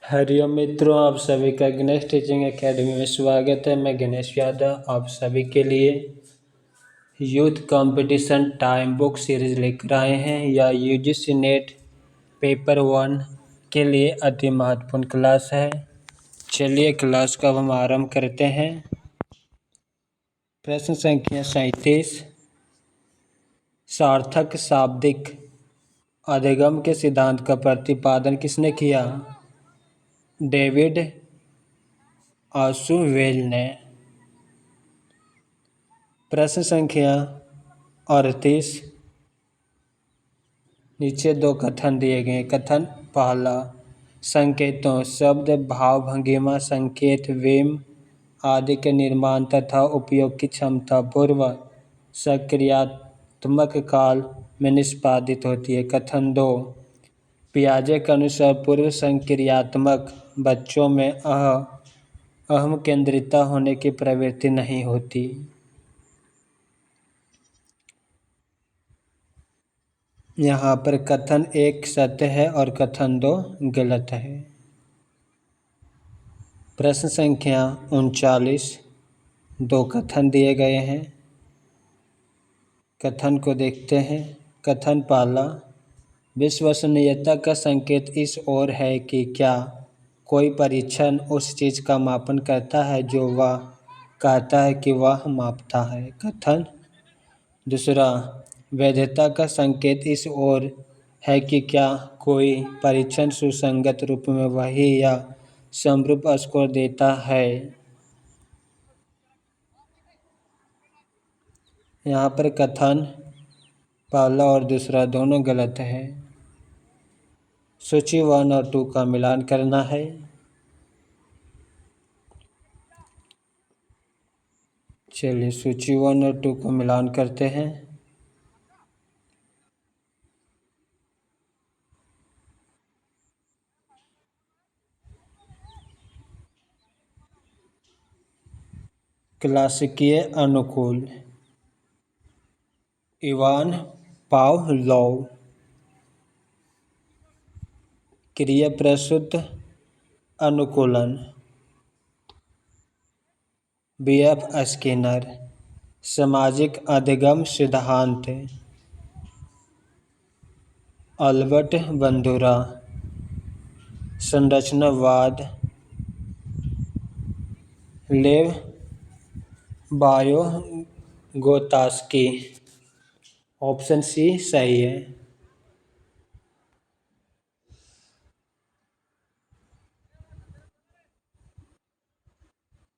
हरिओम मित्रों, आप सभी का गणेश टीचिंग एकेडमी में स्वागत है। मैं गणेश यादव आप सभी के लिए youth competition time book series लेकर आए हैं। यह यूजीसी नेट पेपर 1 के लिए अति महत्वपूर्ण क्लास है। चलिए क्लास का हम आरंभ करते हैं। प्रश्न संख्या 37। सार्थक शाब्दिक अधिगम के सिद्धांत का प्रतिपादन किसने किया? डेविड ऑसुवेल ने। प्रश्न संख्या 38। नीचे दो कथन दिए गए। कथन पहला, संकेतों शब्द भाव भंगिमा संकेत वेम आदि के निर्माण तथा उपयोग की क्षमता पूर्व सक्रियात्मक काल में निष्पादित होती है। कथन 2, पियाजे के अनुसार पूर्व संक्रियात्मक बच्चों में अहम केंद्रिता होने की प्रवृत्ति नहीं होती। यहाँ पर कथन 1 सत्य है और कथन 2 गलत है। प्रश्न संख्या 39। दो कथन दिए गए हैं। कथन को देखते हैं। कथन पहला, विश्वसनीयता का संकेत इस ओर है कि क्या कोई परीक्षण उस चीज का मापन करता है जो वह कहता है कि वह मापता है। कथन दूसरा, वैधता का संकेत इस ओर है कि क्या कोई परीक्षण सुसंगत रूप में वही या समरूप स्कोर देता है। यहाँ पर कथन पहला और दूसरा दोनों गलत है। सूची 1 और 2 का मिलान करना है। चलिए सूची 1 और 2 का मिलान करते हैं। क्लासिकीय अनुकूल इवान पावलोव। क्रियाप्रसूत अनुकूलन बीएफ स्किनर। सामाजिक अधिगम सिद्धांत अल्बर्ट बंदूरा। संरचनावाद लेव बायोगोत्स्की। ऑप्शन सी सही है।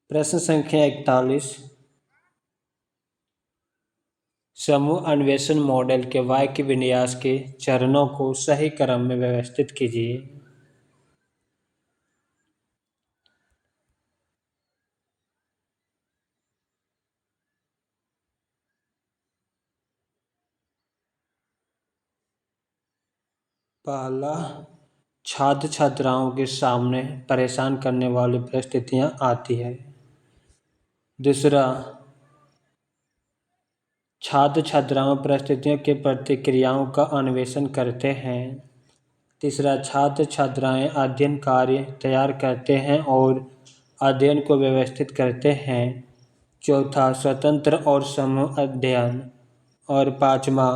प्रश्न संख्या 41। समूह अन्वेषण मॉडल के वाक्य विन्यास के चरणों को सही क्रम में व्यवस्थित कीजिए। पहला, छात्र छात्राओं के सामने परेशान करने वाली परिस्थितियां आती है। दूसरा, छात्र छात्राओं परिस्थितियों के प्रतिक्रियाओं का अन्वेषण करते हैं। तीसरा, छात्र छात्राएं अध्ययन कार्य तैयार करते हैं और अध्ययन को व्यवस्थित करते हैं। चौथा, स्वतंत्र और समूह अध्ययन। और पांचवा,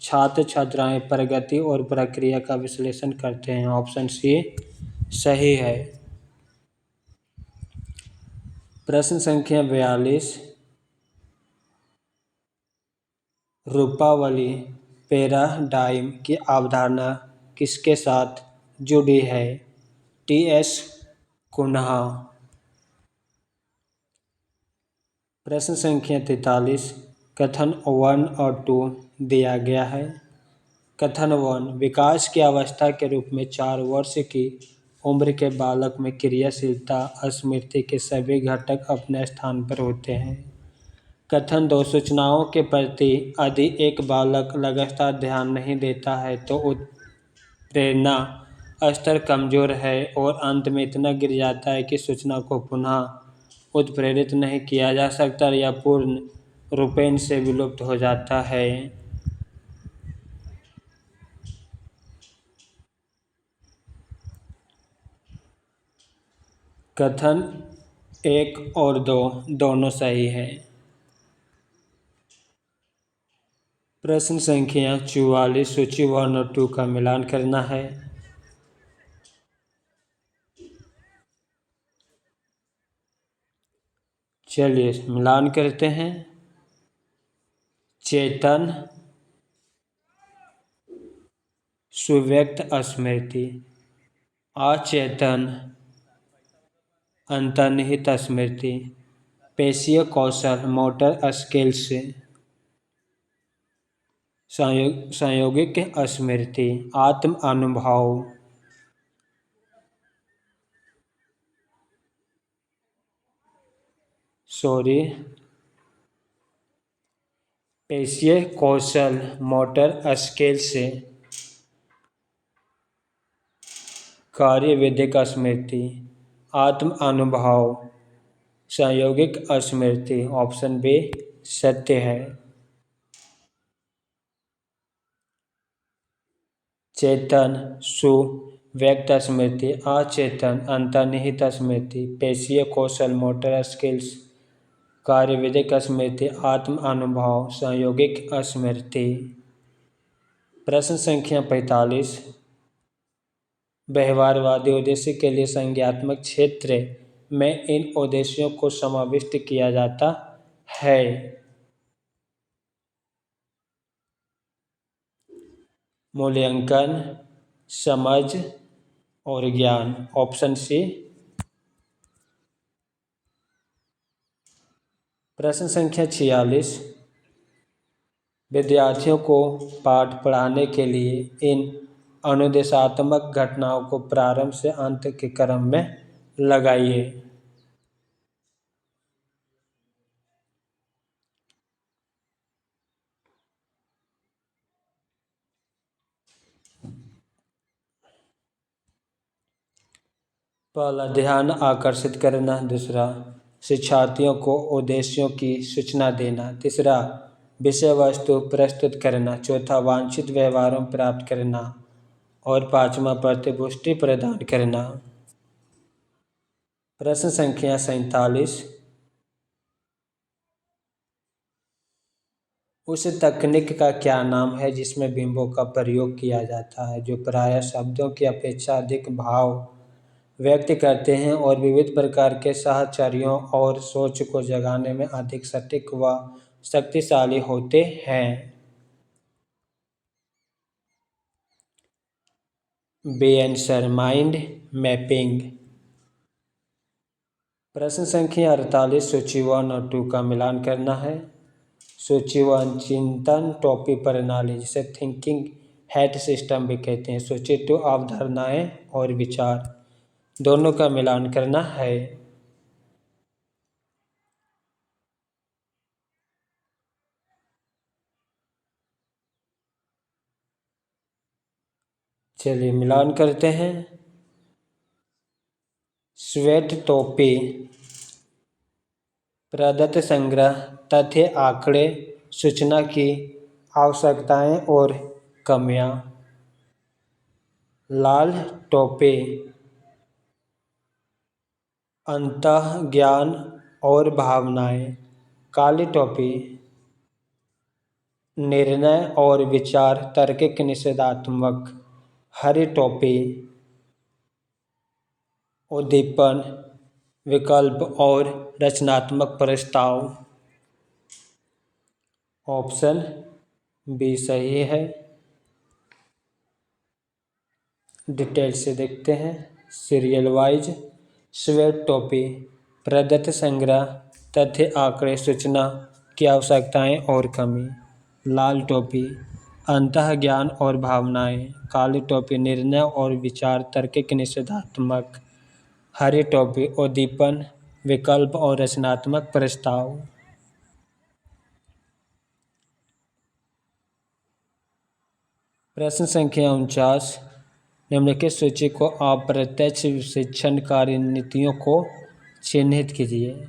छात्र छात्राएं प्रगति और प्रक्रिया का विश्लेषण करते हैं। ऑप्शन सी सही है। प्रश्न संख्या 42। रूपावली पैराडाइम की अवधारणा किसके साथ जुड़ी है? टी.एस. कुन्हा। प्रश्न संख्या 43। कथन 1 और 2 दिया गया है। कथन 1, विकास की अवस्था के रूप में 4 वर्ष की उम्र के बालक में क्रियाशीलता स्मृति के सभी घटक अपने स्थान पर होते हैं। कथन 2, सूचनाओं के प्रति यदि एक बालक लगातार ध्यान नहीं देता है तो उत्प्रेरणा स्तर कमजोर है और अंत में इतना गिर जाता है कि सूचना को पुनः उत्प्रेरित नहीं किया जा सकता या पूर्ण रूपेण से विलुप्त हो जाता है। कथन 1 और 2 दोनों सही है। प्रश्न संख्या 44 सूची 1 और 2 का मिलान करना है। चलिए मिलान करते हैं। चेतन, सुव्यक्त स्मृति। अचेतन, अंतर्निहित स्मृति। पेशीय कौशल, मोटर स्किल्स। संयोगिक स्मृति, आत्म अनुभव। पेशीय कौशल, मोटर स्किल्स। कार्यविधिक स्मृति, आत्म अनुभव। संयोगिक स्मृति। ऑप्शन बी सत्य है। चेतन, सुव्यक्त स्मृति। अचेतन, अंतर्निहित स्मृति। पेशीय कौशल, मोटर स्किल्स। कार्यविधिक स्मृति, आत्म अनुभव। संयोगिक स्मृति। प्रश्न संख्या 45 व्यवहारवादी उद्देश्य के लिए संज्ञानात्मक क्षेत्र में इन उद्देश्यों को समाविष्ट किया जाता है। मूल्यांकन, समझ और ज्ञान। Option C. प्रश्न संख्या 46 विद्यार्थियों को पाठ पढ़ाने के लिए इन अनुदेशात्मक घटनाओं को प्रारंभ से अंत के क्रम में लगाइए। पहला, ध्यान आकर्षित करना। दूसरा, शिक्षार्थियों को उद्देश्यों की सूचना देना। तीसरा, विषय वस्तु प्रस्तुत करना। चौथा, वांछित व्यवहारों प्राप्त करना। और पांचवा, प्रतिपुष्टि प्रदान करना। प्रश्न संख्या 47 उस तकनीक का क्या नाम है जिसमें बिंबों का प्रयोग किया जाता है, जो प्रायः शब्दों की अपेक्षा अधिक भाव व्यक्त करते हैं और विविध प्रकार के साहचर्यों और सोच को जगाने में अधिक सटीक व शक्तिशाली होते हैं। B answer, mind mapping. प्रश्न संख्या 48 सूची 1 और 2 का मिलान करना है। सूची 1 चिंतन टोपी प्रणाली, जिसे थिंकिंग हैट सिस्टम भी कहते हैं। सूची 2 अवधारणाएं और विचार। दोनों का मिलान करना है। चलिए मिलान करते हैं। श्वेत टोपी प्रदत्त संग्रह, तथ्य, आंकड़े, सूचना की आवश्यकताएं और कमियां। लाल टोपी अंतःज्ञान और भावनाएं। काली टोपी निर्णय और विचार, तार्किक निषेधात्मक। हरी टोपी उद्दीपन, विकल्प और रचनात्मक प्रस्ताव। ऑप्शन बी सही है। डिटेल से देखते हैं। Serial wise. श्वेत टोपी प्रदत्त संग्रह, तथ्य, आंकड़े, सूचना की आवश्यकताएं और कमी। लाल टोपी अंतःज्ञान और भावनाएं। काली टोपी निर्णय और विचार, तार्किक निषेधात्मक। हरी टोपी उद्दीपन, विकल्प और रचनात्मक प्रस्ताव। प्रश्न संख्या 49 निम्नलिखित सूची को अप्रत्यक्ष शिक्षण कार्यनीतियों को चिन्हित कीजिए।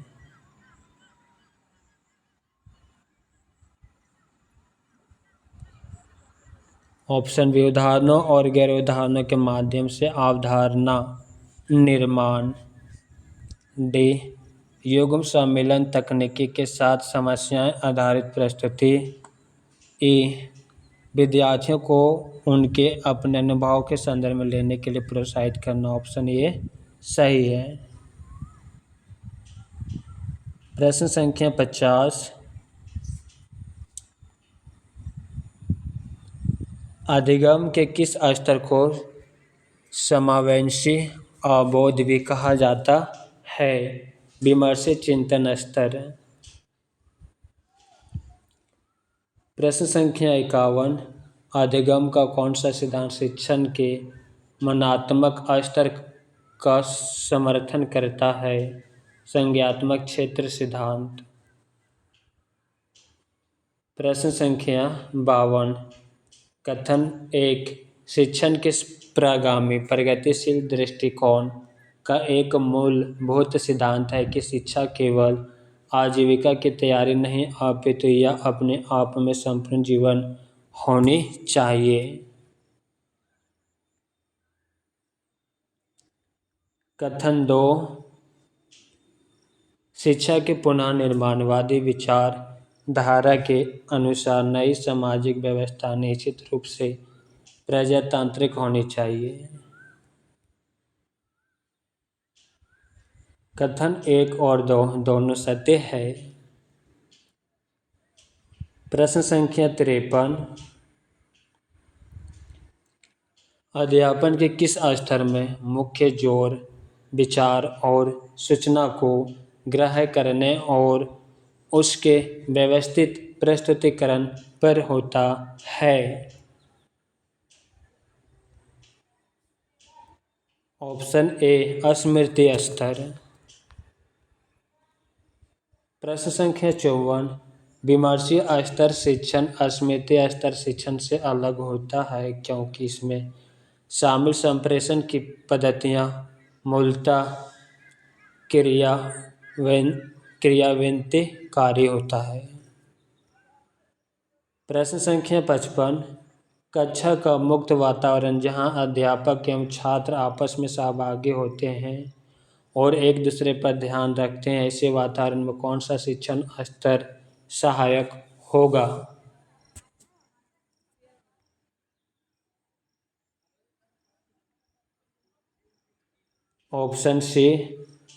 ऑप्शन बी उदाहरणों और गैर उदाहरणों के माध्यम से अवधारणा निर्माण। डी युग्म सम्मेलन तकनीकी के साथ समस्याएं आधारित प्रस्तुति। ई विद्यार्थियों को उनके अपने अनुभव के संदर्भ में लेने के लिए प्रोत्साहित करना। ऑप्शन ए सही है। प्रश्न संख्या 50। अधिगम के किस स्तर को समावेशी अवबोध भी कहा जाता है? विमर्श चिंतन स्तर। प्रश्न संख्या 51। अधिगम का कौन सा सिद्धांत शिक्षण के मनात्मक स्तर का समर्थन करता है? संज्ञानात्मक क्षेत्र सिद्धांत। प्रश्न संख्या 52। कथन 1 शिक्षण के प्रागामी प्रगतिशील दृष्टिकोण का एक मूलभूत सिद्धांत है कि शिक्षा केवल आजीविका की तैयारी नहीं अपितु यह अपने आप में संपूर्ण जीवन होनी चाहिए। कथन 2 शिक्षा के पुनः निर्माणवादी विचारधारा के अनुसार नई सामाजिक व्यवस्था निश्चित रूप से प्रजातांत्रिक होनी चाहिए। कथन 1 और 2 दोनों सत्य है। प्रश्न संख्या 53। अध्यापन के किस स्तर में मुख्य जोर विचार और सूचना को ग्रहण करने और उसके व्यवस्थित प्रस्तुतिकरण पर होता है? ऑप्शन ए स्मृति स्तर। प्रश्न संख्या 54। विमर्शीय स्तर शिक्षण स्मृति स्तर शिक्षण से अलग होता है क्योंकि इसमें शामिल संप्रेषण की पद्धतियाँ मूलतः क्रियान्वयनकारी होता है। प्रश्न संख्या 55। कक्षा का मुक्त वातावरण जहां अध्यापक एवं छात्र आपस में सहभागी होते हैं और एक दूसरे पर ध्यान रखते हैं ऐसे वातावरण में कौन सा शिक्षण स्तर सहायक होगा? ऑप्शन सी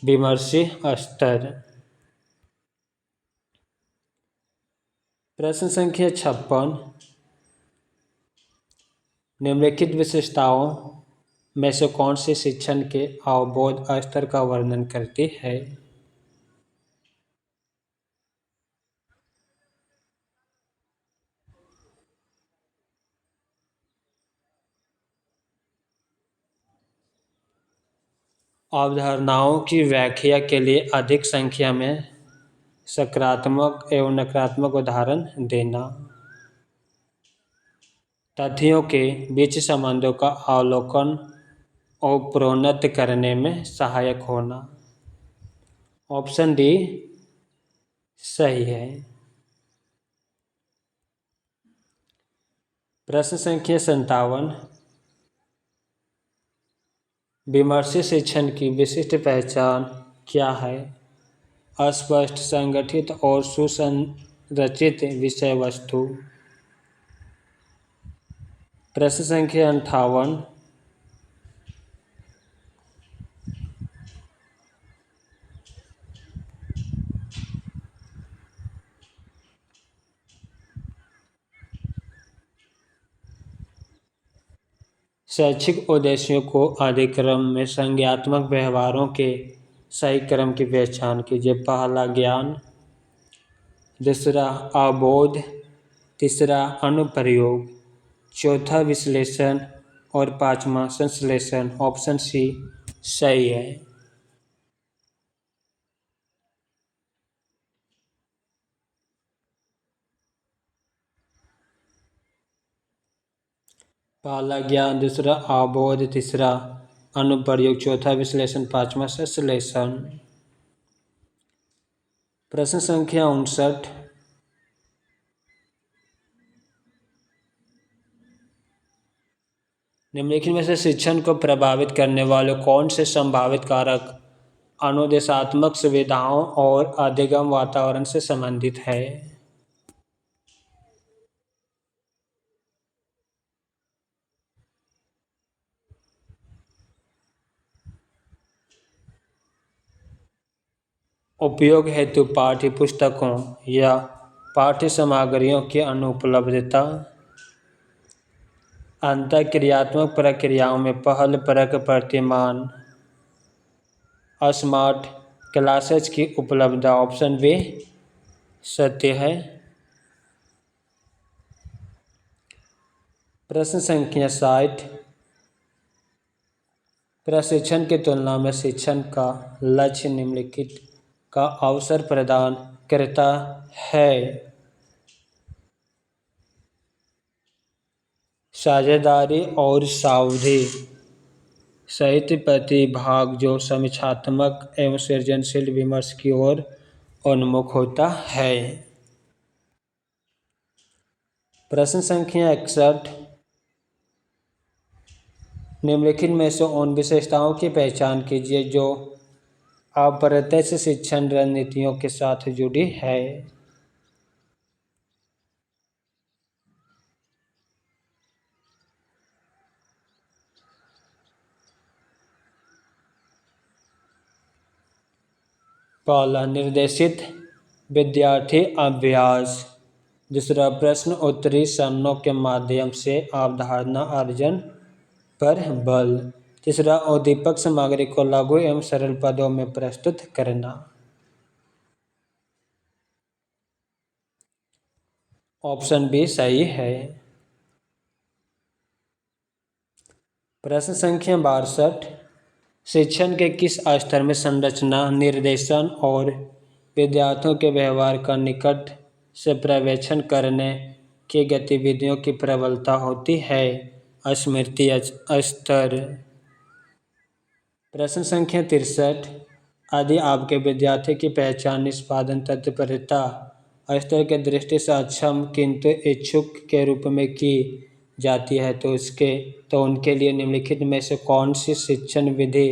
विमर्शी स्तर। प्रश्न संख्या 56। निम्नलिखित विशेषताओं में से कौन सी शिक्षण के अवबोध स्तर का वर्णन करती है? अवधारणाओं की व्याख्या के लिए अधिक संख्या में सकारात्मक एवं नकारात्मक उदाहरण देना। तथ्यों के बीच संबंधों का अवलोकन और प्रोन्नत करने में सहायक होना। ऑप्शन डी सही है। प्रश्न संख्या 57। विमर्शी शिक्षण की विशिष्ट पहचान क्या है? अस्पष्ट संगठित और सुसंरचित विषय वस्तु। प्रश्न संख्या 58। शैक्षिक उद्देश्यों को अधिक्रम में संज्ञानात्मक व्यवहारों के सही क्रम की पहचान कीजिए। पहला ज्ञान, दूसरा अवबोध, तीसरा अनुप्रयोग, चौथा विश्लेषण और पांचवा संश्लेषण। ऑप्शन सी सही है। पहला ज्ञान, दूसरा अवबोध, तीसरा अनुप्रयोग, चौथा विश्लेषण, पांचवा संश्लेषण। प्रश्न संख्या 59। निम्नलिखित में से शिक्षण को प्रभावित करने वाले कौन से संभावित कारक अनुदेशात्मक सुविधाओं और अधिगम वातावरण से संबंधित है। उपयोग हेतु पाठ्य पुस्तकों या पाठ्य सामग्रियों की अनुपलब्धता। अंतःक्रियात्मक प्रक्रियाओं में पहल परक प्रतिमान स्मार्ट क्लासेज की उपलब्धता। ऑप्शन बी सत्य है। प्रश्न संख्या 60। प्रशिक्षण की तुलना में शिक्षण का लक्ष्य निम्नलिखित का अवसर प्रदान करता है। साझेदारी और सावधि साहित्य प्रतिभाग जो समीक्षात्मक एवं सृजनशील विमर्श की ओर उन्मुख होता है। प्रश्न संख्या 61। निम्नलिखित में से उन विशेषताओं की पहचान कीजिए जो अप्रत्यक्ष शिक्षण रणनीतियों के साथ जुड़ी है। पहला निर्देशित विद्यार्थी अभ्यास। दूसरा प्रश्न उत्तरी सरणों के माध्यम से अवधारणा अर्जन पर बल। तीसरा उद्दीपक सामग्री को लघु एवं सरल पदों में प्रस्तुत करना। ऑप्शन बी सही है। प्रश्न संख्या 62। शिक्षण के किस स्तर में संरचना निर्देशन और विद्यार्थियों के व्यवहार का निकट से पर्यवेक्षण करने की गतिविधियों की प्रबलता होती है। स्मृति स्तर। प्रश्न संख्या 63। यदि आपके विद्यार्थी की पहचान निष्पादन तत्परता स्तर के दृष्टि से अक्षम किंतु इच्छुक के रूप में की जाती है तो उनके लिए निम्नलिखित में से कौन सी शिक्षण विधि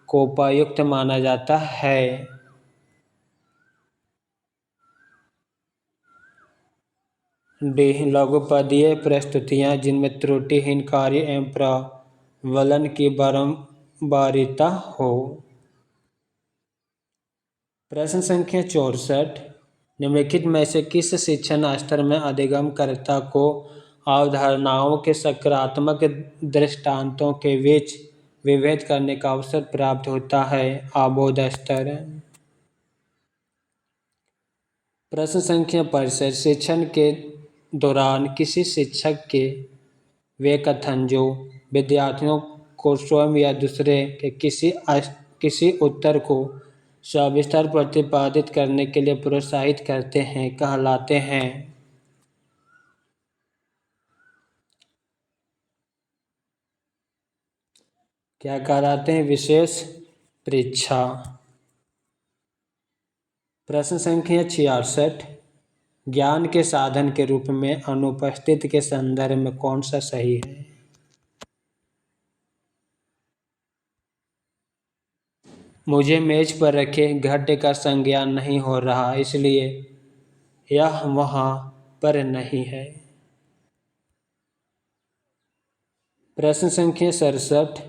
को उपयुक्त माना जाता है। डी लघुपदीय प्रस्तुतियाँ जिनमें त्रुटिहीन कार्य एवं प्रबलन की बारंबारिता हो। प्रश्न संख्या 64। निम्नलिखित में से किस शिक्षण स्तर में अधिगमकर्ता को अवधारणाओं के सकारात्मक दृष्टांतों के बीच विभेद करने का अवसर प्राप्त होता है। अबोध स्तर। प्रश्न संख्या 65। शिक्षण के दौरान किसी शिक्षक के वे कथन जो विद्यार्थियों को स्वयं या दूसरे के किसी उत्तर को सविस्तार प्रतिपादित करने के लिए प्रोत्साहित करते हैं कहलाते हैं। क्या कहलाते हैं? विशेष परीक्षा। प्रश्न संख्या 66। ज्ञान के साधन के रूप में अनुपस्थित के संदर्भ में कौन सा सही है? मुझे मेज पर रखे घड़े का संज्ञान नहीं हो रहा इसलिए यह वहाँ पर नहीं है। प्रश्न संख्या 67।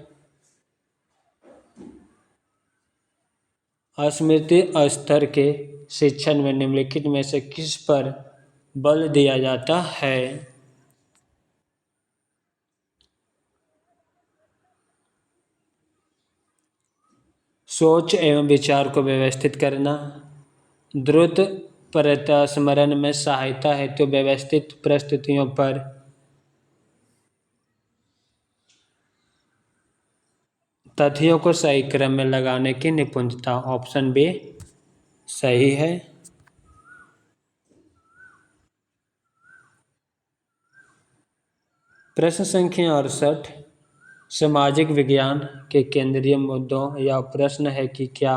स्मृति स्तर के शिक्षण में निम्नलिखित में से किस पर बल दिया जाता है? सोच एवं विचार को व्यवस्थित करना, द्रुत प्रत्यास्मरण में सहायता हेतु व्यवस्थित प्रस्तुतियों पर तथ्यों को सही क्रम में लगाने की निपुणता। ऑप्शन बी सही है। प्रश्न संख्या 68। सामाजिक विज्ञान के केंद्रीय मुद्दों या प्रश्न है कि क्या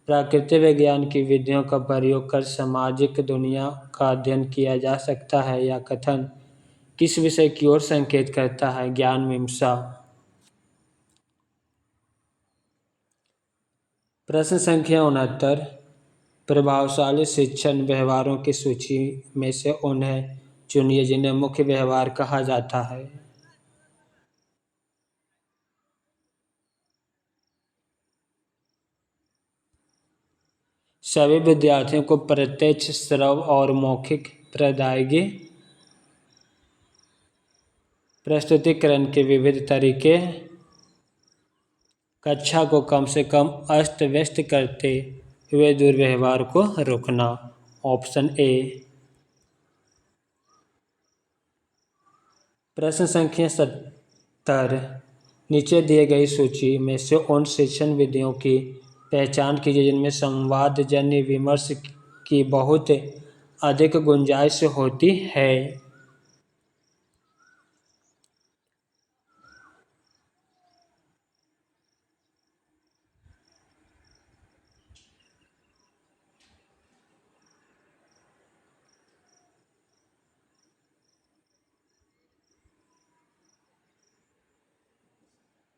प्राकृतिक विज्ञान की विधियों का प्रयोग कर सामाजिक दुनिया का अध्ययन किया जा सकता है। यह कथन किस विषय की ओर संकेत करता है? ज्ञान मीमांसा। प्रश्न संख्या 69। प्रभावशाली शिक्षण व्यवहारों की सूची में से उन्हें चुनिए जिन्हें मुख्य व्यवहार कहा जाता है। सभी विद्यार्थियों को प्रत्यक्ष, श्रव्य और मौखिक प्रदायगी प्रस्तुतिकरण के विविध तरीके, कक्षा को कम से कम अस्त व्यस्त करते हुए दुर्व्यवहार को रोकना। Option A. प्रश्न संख्या 70। नीचे दिए गई सूची में से उन शिक्षण विधियों की पहचान कीजिए जिनमें संवादजन्य विमर्श की बहुत अधिक गुंजाइश होती है।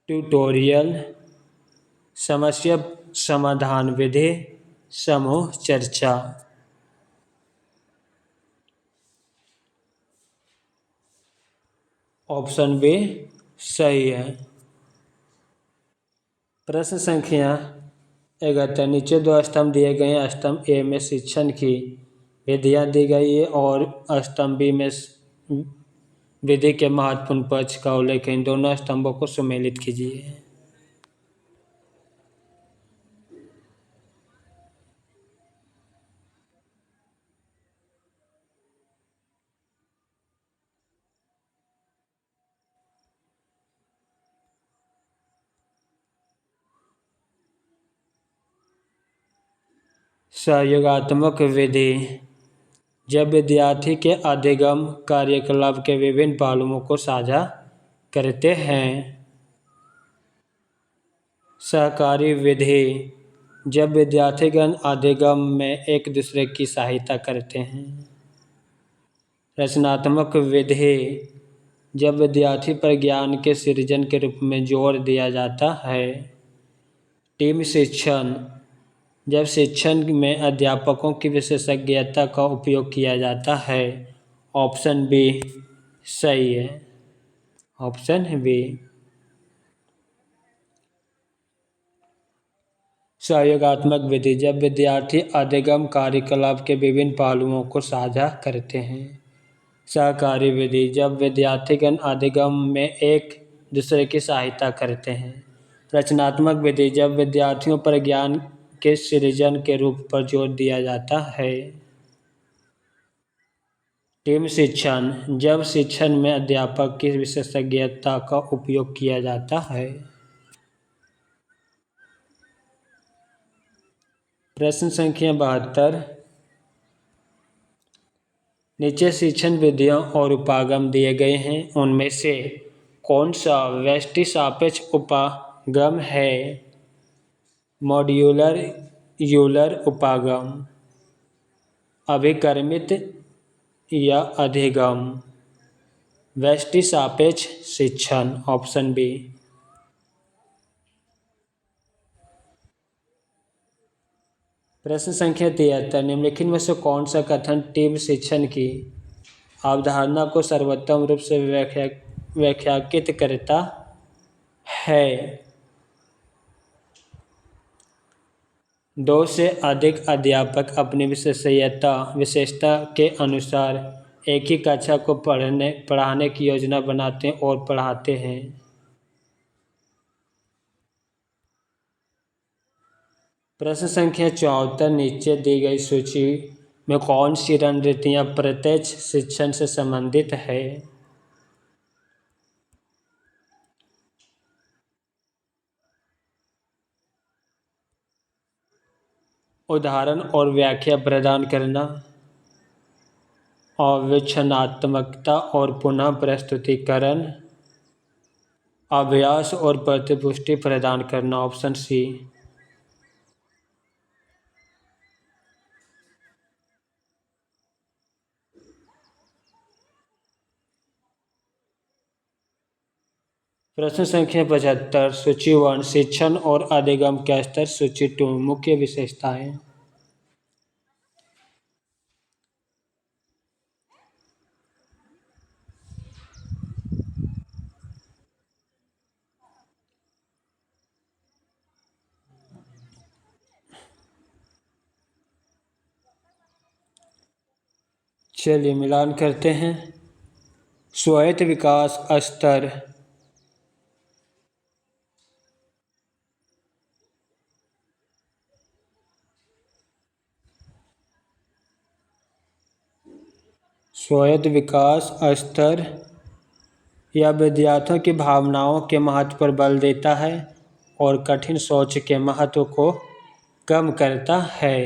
ट्यूटोरियल, समस्या समाधान विधि, समूह चर्चा। ऑप्शन बी सही है। प्रश्न संख्या 71। नीचे दो स्तंभ दिए गए हैं। स्तंभ ए में शिक्षण की विधियां दी गई है और स्तंभ बी में विधि के महत्वपूर्ण पक्ष का उल्लेख है। इन दोनों स्तंभों को सुमेलित कीजिए। सहयोगात्मक विधि, जब विद्यार्थी के अधिगम कार्यकलाप के विभिन्न पहलुओं को साझा करते हैं। सहकारी विधि, जब विद्यार्थीगण अधिगम में एक दूसरे की सहायता करते हैं। रचनात्मक विधि, जब विद्यार्थी पर ज्ञान के सृजन के रूप में जोर दिया जाता है। टीम शिक्षण, जब शिक्षण में अध्यापकों की विशेषज्ञता का उपयोग किया जाता है। ऑप्शन बी सही है। Option B. सहयोगात्मक विधि, जब विद्यार्थी अधिगम कार्यकलाप के विभिन्न पहलुओं को साझा करते हैं। सहकारी विधि, जब विद्यार्थीगण अधिगम में एक दूसरे की सहायता करते हैं। रचनात्मक विधि, जब विद्यार्थियों पर ज्ञान के सृजन के रूप पर जोर दिया जाता है। टीम शिक्षण, जब शिक्षण में अध्यापक की विशेषज्ञता का उपयोग किया जाता है। प्रश्न संख्या 72। नीचे शिक्षण विधियां और उपागम दिए गए हैं। उनमें से कौन सा व्यष्टि सापेक्ष उपागम है। मॉड्यूलर यूलर उपागम, अभिकर्मित या अधिगम, व्यष्टि सापेक्ष शिक्षण। Option B. प्रश्न संख्या 73। निम्नलिखित में से कौन सा कथन टीम शिक्षण की अवधारणा को सर्वोत्तम रूप से व्याख्यायित करता है। दो से अधिक अध्यापक अपनी विशेषता के अनुसार एक ही कक्षा को पढ़ाने की योजना बनाते हैं और पढ़ाते हैं। प्रश्न संख्या 74। नीचे दी गई सूची में कौन सी रणनीतियाँ प्रत्यक्ष शिक्षण से संबंधित है। उदाहरण और व्याख्या प्रदान करना, अविवेचनात्मकता और पुनः प्रस्तुतिकरण, अभ्यास और प्रतिपुष्टि प्रदान करना। Option C. प्रश्न संख्या 75 सूची 1 शिक्षण और अधिगम का स्तर सूची 2 मुख्य विशेषताएं। चलिए मिलान करते हैं। स्वायत्त विकास स्तर स्वायत्त विकास स्तर यह विद्यार्थियों की भावनाओं के महत्व पर बल देता है और कठिन सोच के महत्व को कम करता है।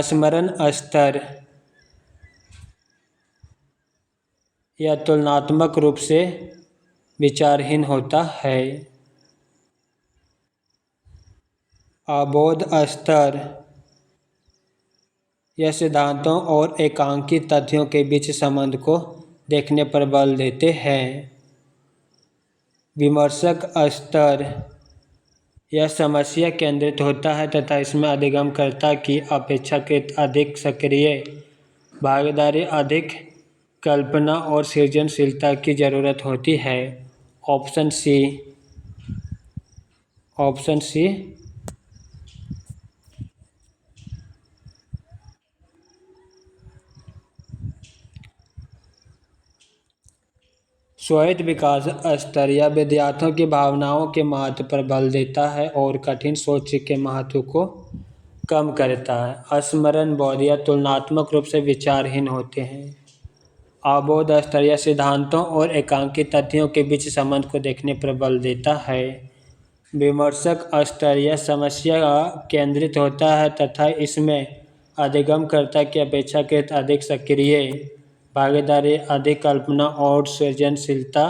स्मरण स्तर यह तुलनात्मक रूप से विचारहीन होता है। अबोध स्तर यह सिद्धांतों और एकांकी तथ्यों के बीच संबंध को देखने पर बल देते हैं। विमर्शक स्तर यह समस्या केंद्रित होता है तथा इसमें अधिगमकर्ता की अपेक्षाकृत अधिक सक्रिय भागीदारी, अधिक कल्पना और सृजनशीलता की जरूरत होती है। ऑप्शन सी स्वायत्त विकास स्तर या विद्यार्थियों की भावनाओं के महत्व पर बल देता है और कठिन सोच के महत्व को कम करता है। स्मरण बोध या तुलनात्मक रूप से विचारहीन होते हैं। अबोध स्तर या सिद्धांतों और एकांकी तथ्यों के बीच संबंध को देखने पर बल देता है। विमर्शक स्तर यह समस्या केंद्रित होता है तथा इसमें अधिगमकर्ता की अपेक्षाकृत अधिक सक्रिय भागीदारी, अधिक कल्पना और सृजनशीलता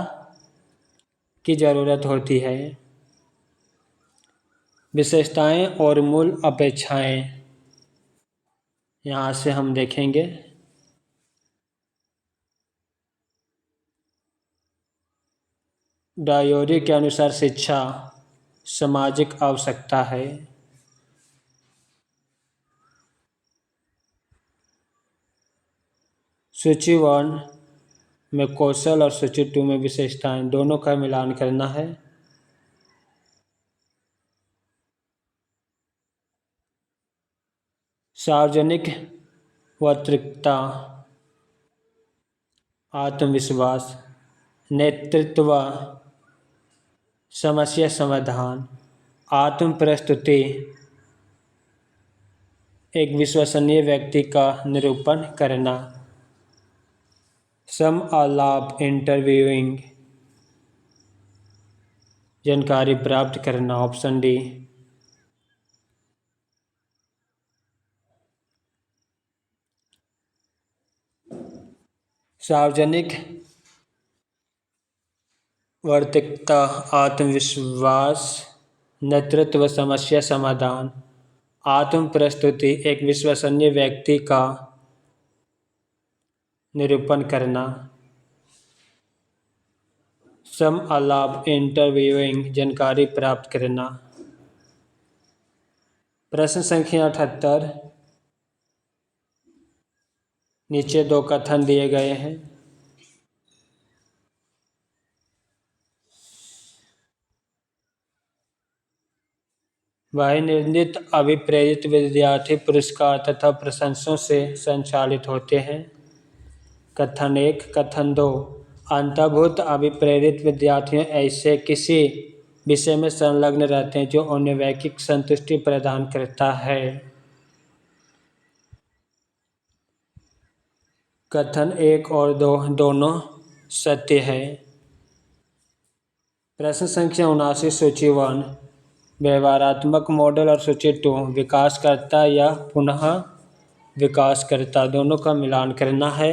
की जरूरत होती है। विशेषताएं और मूल अपेक्षाएं यहाँ से हम देखेंगे। डायोरी के अनुसार शिक्षा सामाजिक आवश्यकता है। सूची 1 में कौशल और सूची 2 में विशेषताएं, दोनों का मिलान करना है। सार्वजनिक वक्तृत्व, आत्मविश्वास, नेतृत्व, समस्या समाधान, आत्म प्रस्तुति, एक विश्वसनीय व्यक्ति का निरूपण करना, सम आलाप इंटरव्यूइंग, जानकारी प्राप्त करना। Option D. सार्वजनिक वक्तृत्व, आत्मविश्वास, नेतृत्व, समस्या समाधान, आत्म प्रस्तुति, एक विश्वसनीय व्यक्ति का निरूपण करना, सम आलाप इंटरव्यूइंग, जानकारी प्राप्त करना। प्रश्न संख्या 78 नीचे 2 कथन दिए गए हैं। वही निर्णीत अभिप्रेरित विद्यार्थी पुरस्कार तथा प्रशंसों से संचालित होते हैं। कथन 1। कथन 2 अंतर्भूत अभिप्रेरित विद्यार्थी ऐसे किसी विषय में संलग्न रहते हैं जो उन्हें वैयक्तिक संतुष्टि प्रदान करता है। कथन 1 और 2 दोनों सत्य है। प्रश्न संख्या 79 सूची 1 व्यवहारात्मक मॉडल और सूची 2 विकासकर्ता या पुनः विकासकर्ता, दोनों का मिलान करना है।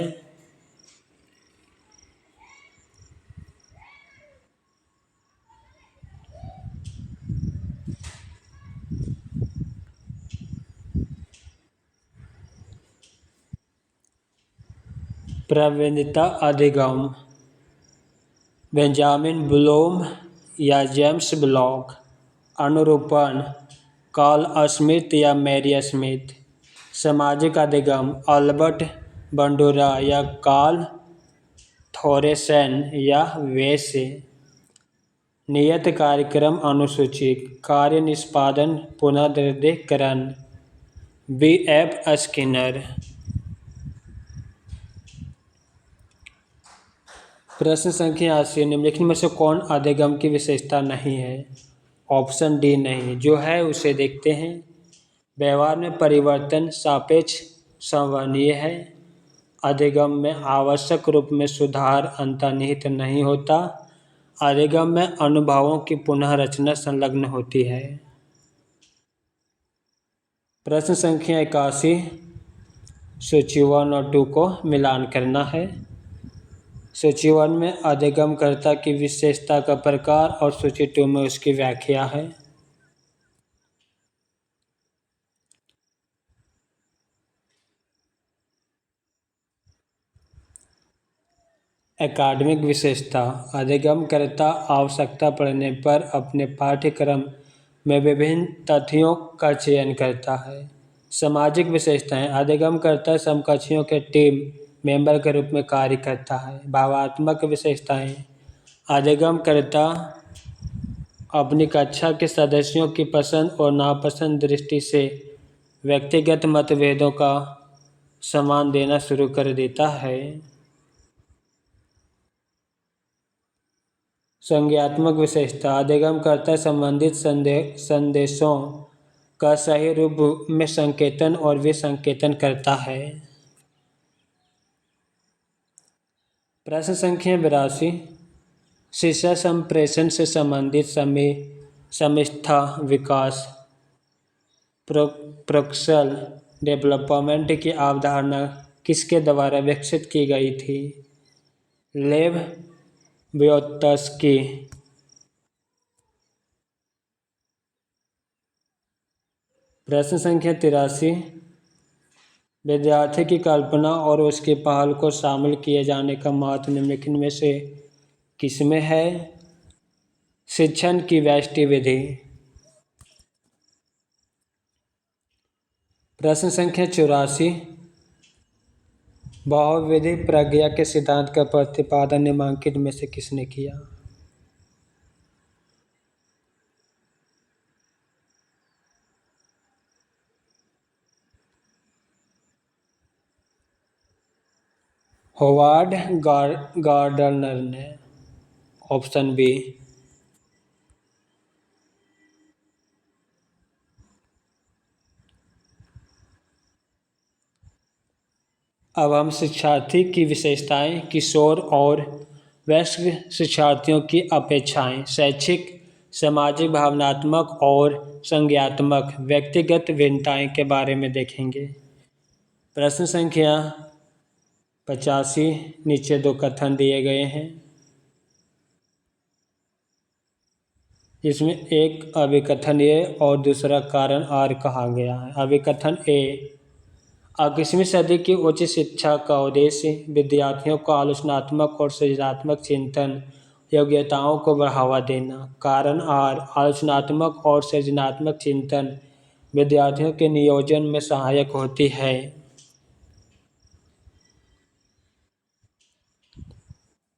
प्रवणता अधिगम बेंजामिन ब्लूम या जेम्स ब्लॉक, अनुरूपण कार्ल स्मिथ या मैरी स्मिथ, सामाजिक अधिगम अल्बर्ट बंडूरा या कार्ल थोरेसन या वेसे, नियत कार्यक्रम अनुसूची, कार्य निष्पादन पुनर्निर्देशकरण, बी.एफ. स्किनर। प्रश्न संख्या 80, निम्नलिखित में से कौन अधिगम की विशेषता नहीं है? ऑप्शन डी नहीं, जो है उसे देखते हैं। व्यवहार में परिवर्तन सापेक्ष संवहनीय है। अधिगम में आवश्यक रूप में सुधार अंतर्निहित नहीं होता। अधिगम में अनुभवों की पुनः रचना संलग्न होती है। प्रश्न संख्या 81, सूची 1 और 2 को मिलान करना है। सूची 1 में अधिगमकर्ता की विशेषता का प्रकार और सूची 2 में उसकी व्याख्या है। एकाडमिक विशेषता, अधिगमकर्ता आवश्यकता पड़ने पर अपने पाठ्यक्रम में विभिन्न तथ्यों का चयन करता है। सामाजिक विशेषताएं, अधिगमकर्ता समकक्षियों के टीम मेंबर के रूप में कार्य करता है। भावात्मक विशेषताएं, अधिगमकर्ता अपनी कक्षा के सदस्यों की पसंद और नापसंद दृष्टि से व्यक्तिगत मतभेदों का सम्मान देना शुरू कर देता है। संज्ञात्मक विशेषता, अधिगमकर्ता संबंधित संदेशों का सही रूप में संकेतन और विसंकेतन करता है। प्रश्न संख्या 82, शिक्षा संप्रेषण से संबंधित समिष्था विकास प्रोक्सल डेवलपमेंट की अवधारणा किसके द्वारा विकसित की गई थी? लेव व्योत्स्की। प्रश्न संख्या 83, विद्यार्थी की कल्पना और उसकी पहल को शामिल किए जाने का महत्व निम्नलिखित में से किसमें है? शिक्षण की व्यष्टि विधि। प्रश्न संख्या 84, बहुविधि प्रज्ञा के सिद्धांत का प्रतिपादन निम्नलिखित में से किसने किया? होवार्ड गार्डनर ने। Option B. अब हम शिक्षार्थी की विशेषताएं, किशोर और वयस्क शिक्षार्थियों की अपेक्षाएं, शैक्षिक, सामाजिक, भावनात्मक और संज्ञात्मक व्यक्तिगत भिन्नताएं के बारे में देखेंगे। प्रश्न संख्या 85, नीचे 2 कथन दिए गए हैं। इसमें एक अभिकथन ए और दूसरा कारण आर कहा गया है। अभिकथन ए, 21वीं सदी की उच्च शिक्षा का उद्देश्य विद्यार्थियों को आलोचनात्मक और सृजनात्मक चिंतन योग्यताओं को बढ़ावा देना। कारण आर, आलोचनात्मक और सृजनात्मक चिंतन विद्यार्थियों के नियोजन में सहायक होती है।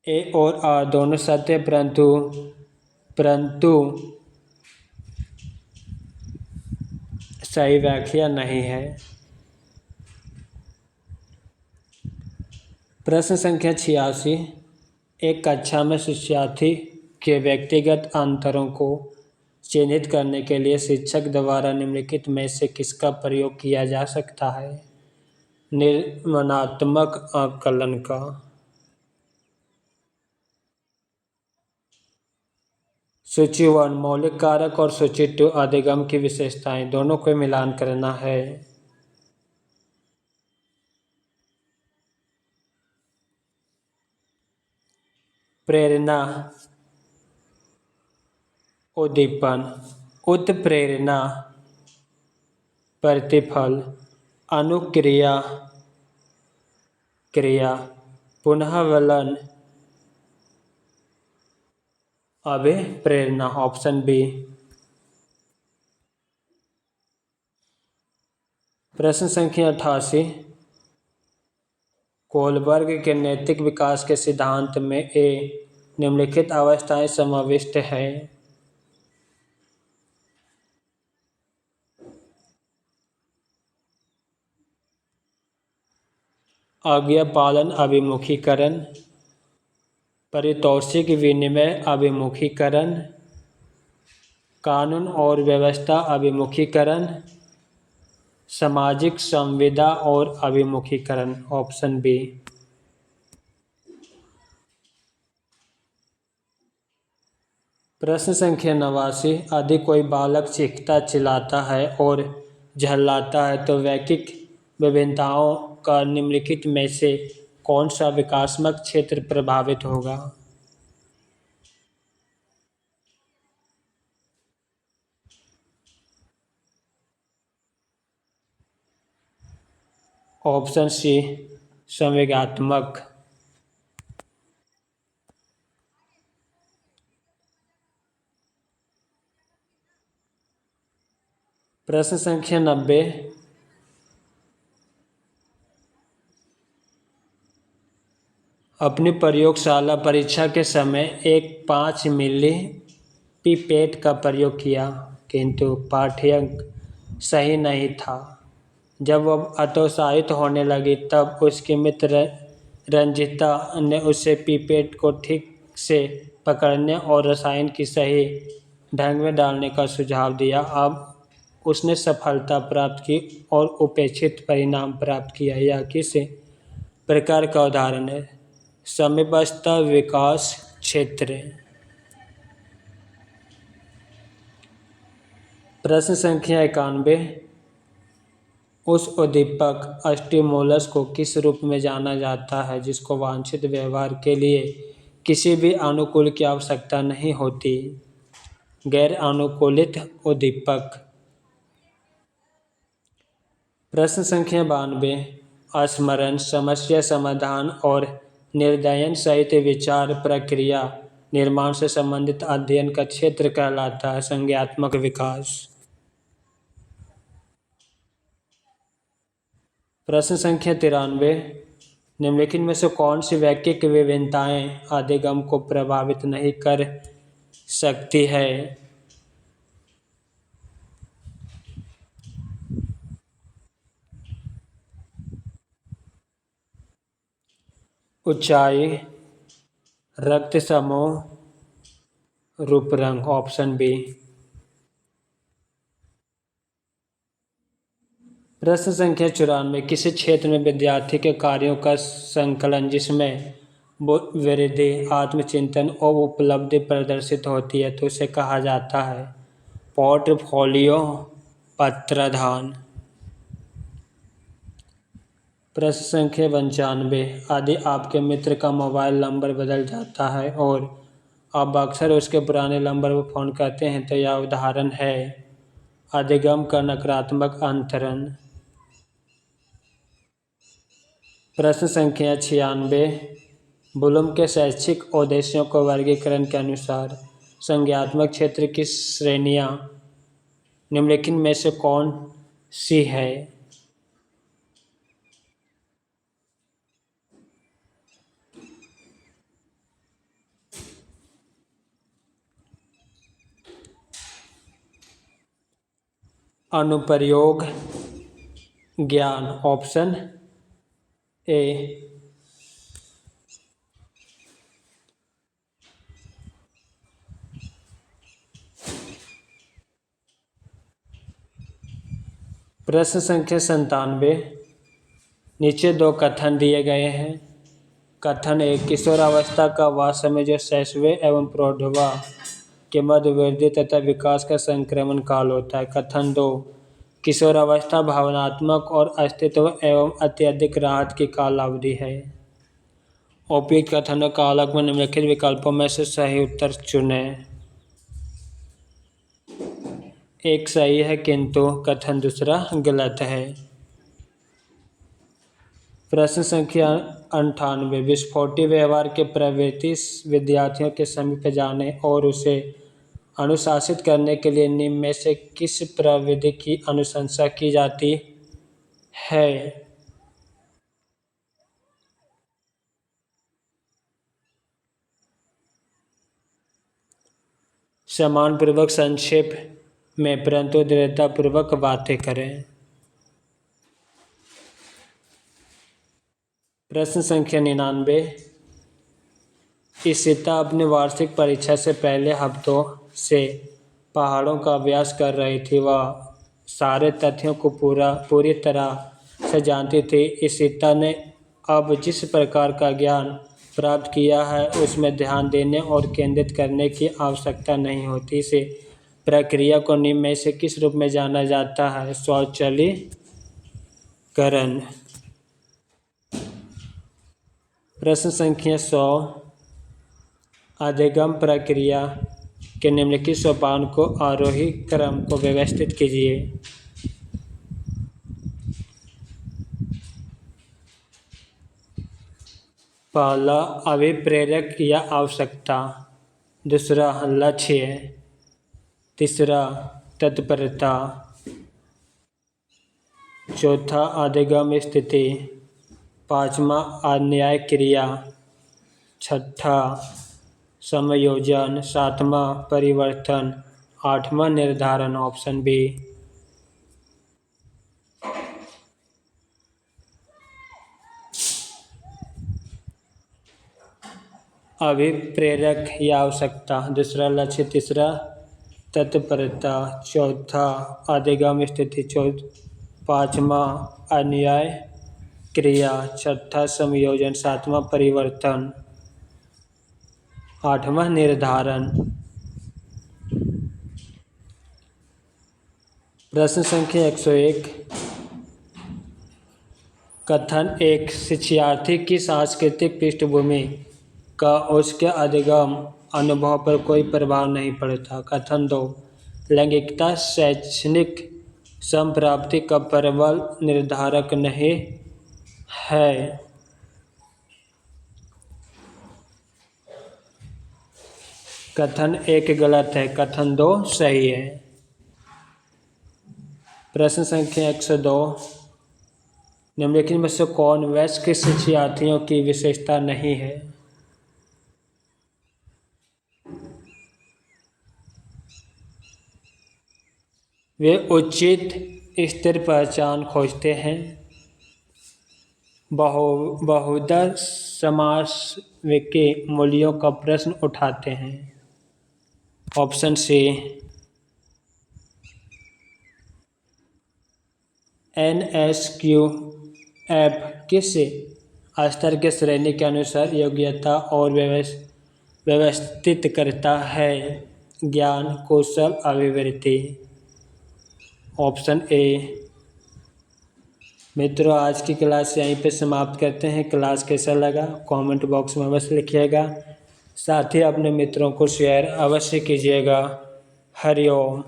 ए और आर दोनों सत्य परंतु सही व्याख्या नहीं है। प्रश्न संख्या 86, एक कक्षा में शिक्षार्थी के व्यक्तिगत अंतरों को चिन्हित करने के लिए शिक्षक द्वारा निम्नलिखित में से किसका प्रयोग किया जा सकता है? निर्माणात्मक आकलन का। सूची 1 मौलिक कारक और सूची 2 अधिगम की विशेषताएं, दोनों को मिलान करना है। प्रेरणा, उद्दीपन, उत्प्रेरणा, प्रतिफल, अनुक्रिया, क्रिया, पुनर्वलन, अभिप्रेरणा ऑप्शन बी। प्रश्न संख्या 88। कोलबर्ग के नैतिक विकास के सिद्धांत में निम्नलिखित अवस्थाएं समाविष्ट हैं। आज्ञा पालन अभिमुखीकरण, पारितोषिक विनिमय अभिमुखीकरण, कानून और व्यवस्था अभिमुखीकरण, सामाजिक संविदा और अभिमुखीकरण। Option B. प्रश्न संख्या 89। यदि कोई बालक चीखता चिल्लाता है और झल्लाता है तो वैकिक विभिन्नताओं का निम्नलिखित में से कौन सा विकासात्मक क्षेत्र प्रभावित होगा। ऑप्शन सी संवेगात्मक। प्रश्न संख्या 90। अपनी प्रयोगशाला परीक्षा के समय एक 5 मिली पिपेट का प्रयोग किया किंतु पाठ्यांक सही नहीं था। जब वह हतोत्साहित होने लगी तब उसके मित्र रंजिता ने उसे पिपेट को ठीक से पकड़ने और रसायन की सही ढंग में डालने का सुझाव दिया। अब उसने सफलता प्राप्त की और उपेक्षित परिणाम प्राप्त किया। यह किस प्रकार का उदाहरण है। समीपस्थ विकास क्षेत्र। प्रश्न संख्या 91। उस उद्दीपक स्टिमुलस को किस रूप में जाना जाता है जिसको वांछित व्यवहार के लिए किसी भी अनुकूल की आवश्यकता नहीं होती। गैर अनुकूलित उद्दीपक। प्रश्न संख्या 92। स्मरण, समस्या समाधान और निर्णय सहित विचार प्रक्रिया निर्माण से संबंधित अध्ययन का क्षेत्र कहलाता है संज्ञानात्मक विकास। प्रश्न संख्या 93। निम्नलिखित में से कौन सी वैयक्तिक विभिन्नताएं अधिगम को प्रभावित नहीं कर सकती है। ऊंचाई, रक्त समूह, रूप रंग। Option B. प्रश्न संख्या 94। किसी क्षेत्र में विद्यार्थी के कार्यों का संकलन जिसमें वृद्धि, आत्मचिंतन और उपलब्धि प्रदर्शित होती है तो उसे कहा जाता है पोर्टफोलियो पत्राधान। प्रश्न संख्या 95। यदि आपके मित्र का मोबाइल नंबर बदल जाता है और आप अक्सर उसके पुराने नंबर पर फ़ोन करते हैं तो यह उदाहरण है अधिगम का नकारात्मक अंतरण। प्रश्न संख्या 96। ब्लूम के शैक्षिक उद्देश्यों को वर्गीकरण के अनुसार संज्ञानात्मक क्षेत्र की श्रेणियाँ निम्नलिखित में से कौन सी है। अनुप्रयोग ज्ञान। Option A. प्रश्न संख्या 97। नीचे दो कथन दिए गए हैं। कथन 1। किशोरावस्था का वह समय जो शैशव एवं प्रौढ़ावस्था के मध्य वृद्धि तथा विकास का संक्रमण काल होता है। कथन 2। किशोरावस्था भावनात्मक और अस्तित्व एवं अत्यधिक राहत की कालावधि है। उपयुक्त कथनों का आलोक में निम्नलिखित विकल्पों में से सही उत्तर चुनें। एक सही है किंतु कथन दूसरा गलत है। प्रश्न संख्या 98 विस्फोटी व्यवहार के प्रवृत्ति विद्यार्थियों के समीप जाने और उसे अनुशासित करने के लिए निम्न में से किस प्रविधि की अनुशंसा की जाती है? सम्मानपूर्वक, संक्षेप में परंतु दृढ़तापूर्वक बातें करें। प्रश्न संख्या 99। इशिता अपनी वार्षिक परीक्षा से पहले हफ्तों से पहाड़ों का अभ्यास कर रही थी। वह सारे तथ्यों को पूरी तरह से जानती थी। इशिता ने अब जिस प्रकार का ज्ञान प्राप्त किया है उसमें ध्यान देने और केंद्रित करने की आवश्यकता नहीं होती। इस प्रक्रिया को निम्न में से किस रूप में जाना जाता है? स्वचालीकरण। प्रश्न संख्या 100। अधिगम प्रक्रिया के निम्नलिखित सोपान को आरोही क्रम को व्यवस्थित कीजिए। पहला अभिप्रेरक या आवश्यकता, दूसरा लक्ष्य, तीसरा तत्परता, चौथा अधिगम स्थिति, पांचवा अन्याय क्रिया, छठा समायोजन, सातवां परिवर्तन, आठवां निर्धारण। Option B. अभिप्रेरक या आवश्यकता, दूसरा लक्ष्य, तीसरा तत्परता, चौथा अधिगम स्थिति, पांचवा अन्याय क्रिया, छठा समायोजन, सातवां परिवर्तन, आठवां निर्धारण। प्रश्न संख्या 101। कथन एक शिक्षार्थी की सांस्कृतिक पृष्ठभूमि का उसके अधिगम अनुभव पर कोई प्रभाव नहीं पड़ता। कथन 2 लैंगिकता शैक्षणिक संप्राप्ति का प्रबल निर्धारक नहीं है। कथन 1 गलत है, कथन 2 सही है। प्रश्न संख्या 102। निम्नलिखित में से कौन वयस्क शिक्षार्थियों की विशेषता नहीं है? वे उचित स्थिर पहचान खोजते हैं, बहुधा समाज के मूल्यों का प्रश्न उठाते हैं। Option C. NSQF किस स्तर के श्रेणी के अनुसार योग्यता और व्यवस्थित करता है? ज्ञान, कौशल, अभिवृत्ति। Option A. मित्रों, आज की क्लास यहीं पे समाप्त करते हैं। क्लास कैसा लगा कमेंट बॉक्स में अवश्य लिखिएगा। साथ ही अपने मित्रों को शेयर अवश्य कीजिएगा। हरिओम।